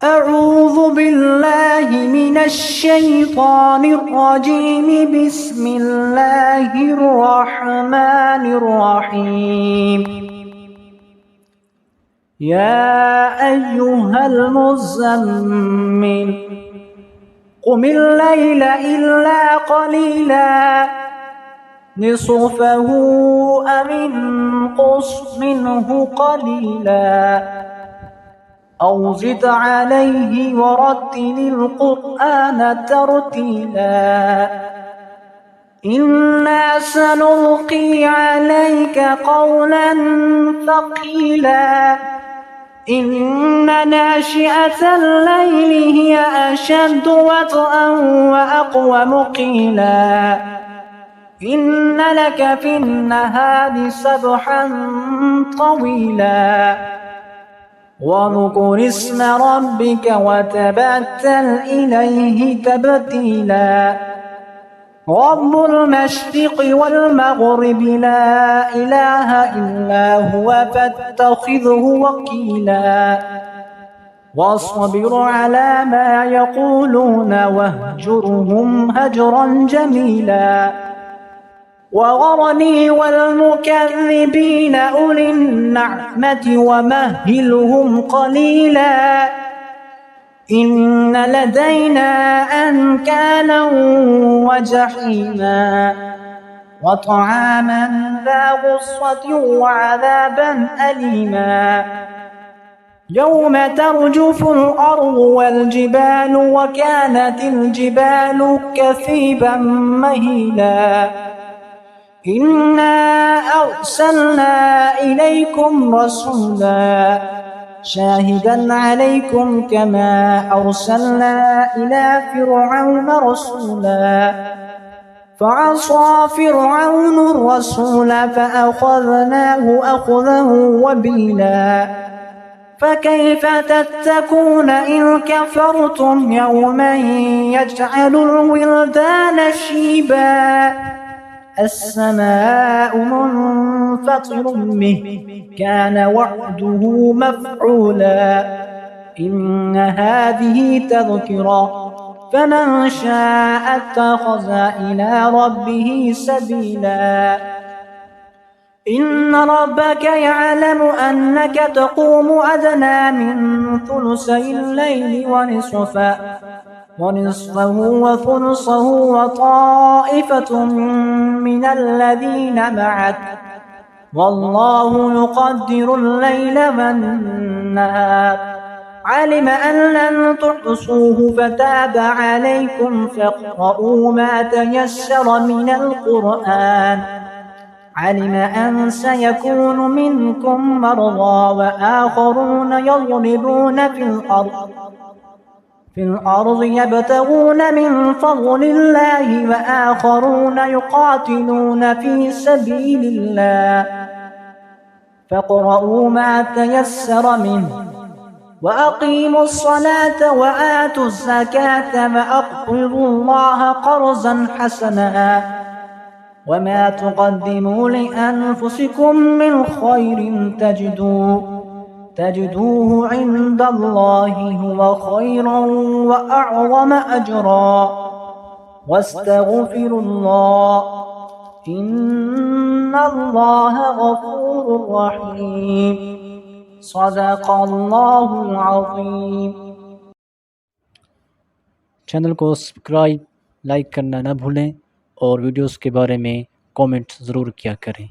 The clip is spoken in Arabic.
أعوذ بالله من الشيطان الرجيم. بسم الله الرحمن الرحيم. يا أيها المزمل قم الليل إلا قليلا نصفه أو انقص منه قليلا أو زد عليه ورتل القرآن ترتيلا إنا سنلقي عليك قولا ثقيلا إن ناشئة الليل هي أشد وطئا وأقوم قيلا إن لك في النهار سبحا طويلا واذكر اسم ربك وتبتل إليه تبتيلا رب المشرق والمغرب لا إله إلا هو فاتخذه وكيلا واصبر على ما يقولون واهجرهم هجرا جميلا وغرني والمكذبين أولي النعمة ومهلهم قليلا إن لدينا أنكالا وجحيما وطعاما ذا غصة وعذابا أليما يوم ترجف الأرض والجبال وكانت الجبال كثيبا مهيلا إنا أرسلنا إليكم رسولا شاهدا عليكم كما أرسلنا إلى فرعون رسولا فعصى فرعون الرسول فأخذناه أخذا وبيلا فكيف تتقون إن كفرتم يوما يجعل الولدان شيبا السماء منفطر به كان وعده مفعولا إن هذه تذكرة فمن شاء اتخذ إلى ربه سبيلا إن ربك يعلم أنك تقوم أدنى من ثلثي الليل ونصفه وثلثه وطائفة من الذين معك والله يقدر الليل والنهار علم أن لن تحصوه فتاب عليكم فاقرؤوا ما تيسر من القرآن علم أن سيكون منكم مرضى وآخرون يضربون في الأرض يبتغون من فضل الله وآخرون يقاتلون في سبيل الله فاقرؤوا ما تيسر منه وأقيموا الصلاة وآتوا الزكاة وأقرضوا الله قرضا حسنا وما تقدموا لأنفسكم من خير تجدوه عند الله هو خيرا وأعظم أجرا واستغفروا الله إن الله غفور رحيم صدق الله العظيम। चैनल को subscribe like करना न भूलें और वीडियोस के बारे में कमेंट ज़रूर किया करें।